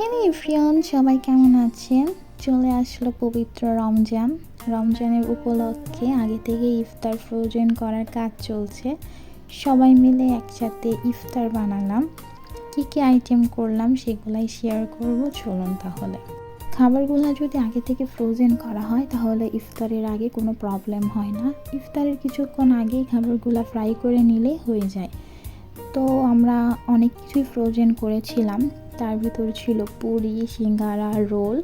Hello everyone, সবাই কেমন আছেন? চলে আসলো পবিত্র রমজান। রমজানের উপলক্ষে আগে থেকে ইফতার ফ্রোজেন করার কাজ চলছে। সবাই মিলে একসাথে ইফতার বানালাম। কী কী আইটেম করলাম সেগুলাই শেয়ার করব, চলুন তাহলে। খাবারগুলো যদি আগে থেকে ফ্রোজেন করা হয় তাহলে ইফতারের আগে কোনো প্রবলেম হয় না। ইফতারের কিছুক্ষণ আগেই খাবারগুলো ফ্রাই করে নিলে হয়ে যায়। তো আমরা অনেক কিছুই ফ্রোজেন করেছিলাম। তার ভিতর ছিল পুরি, সিঙ্গারা, রোল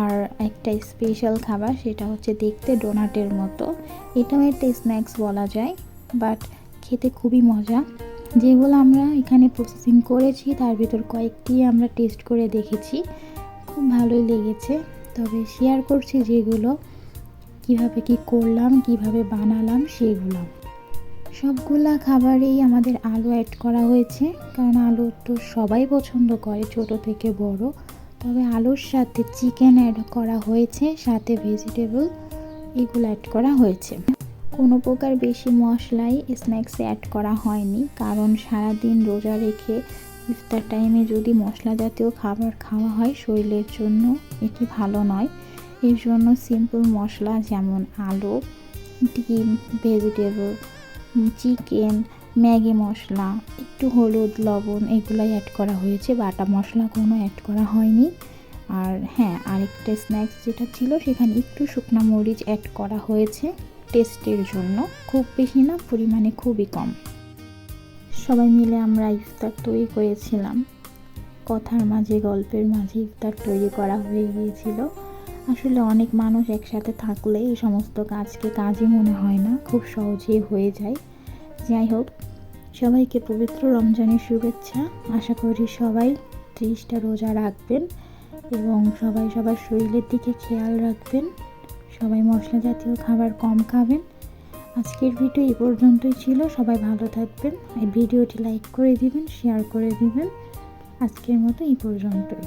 আর একটা স্পেশাল খাবার, সেটা হচ্ছে দেখতে ডোনাটের মতো। এটাও একটা স্ন্যাক্স বলা যায়, বাট খেতে খুবই মজা। যেগুলো আমরা এখানে প্রসেসিং করেছি তার ভিতর কয়েকটি আমরা টেস্ট করে দেখেছি, খুব ভালোই লেগেছে। তবে শেয়ার করছি যেগুলো কিভাবে কি করলাম, কিভাবে বানালাম সেগুলো। সবগুলা খাবারেই আমাদের আলু অ্যাড করা হয়েছে, কারণ আলু তো সবাই পছন্দ করে, ছোট থেকে বড়। তবে আলুর সাথে চিকেন অ্যাড করা হয়েছে, সাথে ভেজিটেবল এগুলো অ্যাড করা হয়েছে। কোনো প্রকার বেশি মশলাই স্ন্যাক্সে অ্যাড করা হয়নি, কারণ সারাদিন রোজা রেখে ইফতার টাইমে যদি মশলা জাতীয় খাবার খাওয়া হয় শরীরের জন্য এটি ভালো নয়। এর জন্য সিম্পল মশলা যেমন আলু, ডিম, ভেজিটেবল, চিকেন, ম্যাগি মশলা, একটু হলুদ, লবণ এগুলাই অ্যাড করা হয়েছে। বাটা মশলা কোনো অ্যাড করা হয়নি। আর হ্যাঁ, আরেকটা স্ন্যাক্স যেটা ছিল সেখানে একটু শুকনো মরিচ অ্যাড করা হয়েছে টেস্টের জন্য, খুব বেশি না, পরিমাণে খুবই কম। সবাই মিলে আমরা ইফতার তৈরি করেছিলাম। কথার মাঝে, গল্পের মাঝে ইফতার তৈরি করা হয়ে গিয়েছিল। আসলে অনেক মানুষ একসাথে থাকলে এই সমস্ত কাজকে কাজই মনে হয় না, খুব সহজেই হয়ে যায়। যাই হোক, সবাইকে পবিত্র রমজানের শুভেচ্ছা। আশা করি সবাই 30টা রোজা রাখবেন এবং সবাই সবার শরীরের দিকে খেয়াল রাখবেন। সবাই মশলা জাতীয় খাবার কম খাবেন। আজকের ভিডিও এই পর্যন্তই ছিল। সবাই ভালো থাকবেন। এই ভিডিওটি লাইক করে দিবেন, শেয়ার করে দিবেন। আজকের মতো এই পর্যন্তই।